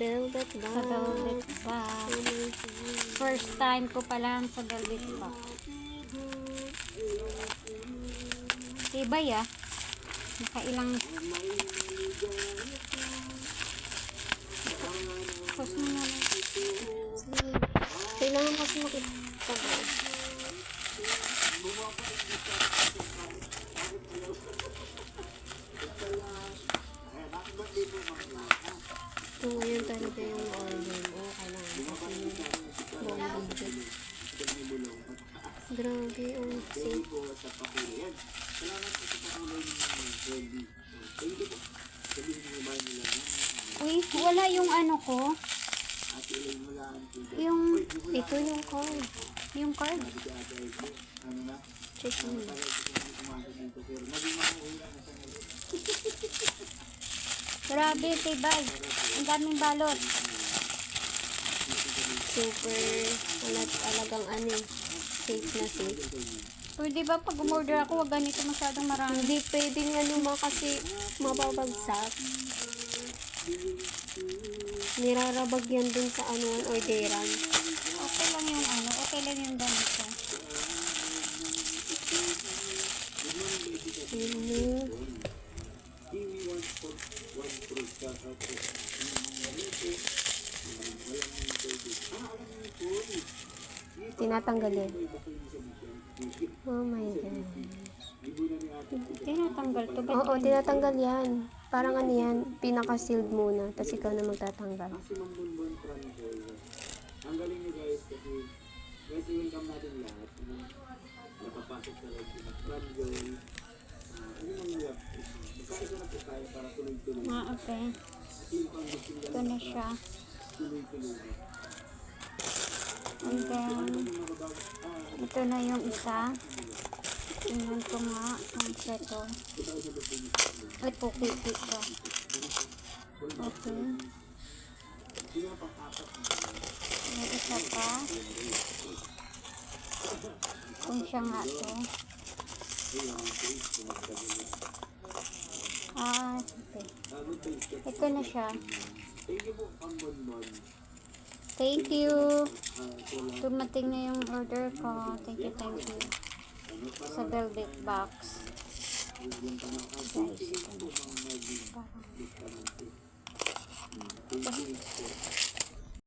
velvet Sa bag. velvet bag. First time ko pa lang sa velvet bag. Tibay ah. Nakailang post mo na lang. Kailangan kasi makita ba? Ito ngayon talaga yung order mo. Kailangan kasi buong video. Grabe, oh. See? Uy, wala yung ano ko. Yung, Ito yung card. yung card. Check mo. Grabe, tibay. Ang daming balot. Super, alagang ano eh. Safe na safe. Pwede ba pag umorder ako, wag ganito masyadong marami? Hindi pwedeng ano kasi mababagsak. Nirarabag yan dun sa anuan orderan. Okay lang yung ano, okay lang yung ganito. Tinatanggalin. Oh my God. Tinatanggal to. Ba't Oo, tinatanggal yan. Parang ano yan, pinaka-sealed muna. Tapos ikaw na magtatanggal. Ang galing nyo guys kasi welcome natin lahat. Nakapasok sa live sila. From Joy. Ano nang love? Magkaisa na po tayo para tuloy-tuloy. okay. Kasi yung pang gusto nila Ito na siya. tuloy-tuloy. And then, ito na yung isa. Tingnan ko nga ang seto. Ay, puki-puki ko. Okay. May isa pa. Kung siya nga to. Okay. Ito na siya. Thank you. Dumating na yung order ko. Thank you, thank you. Sa velvet box. Guys, ito na siya.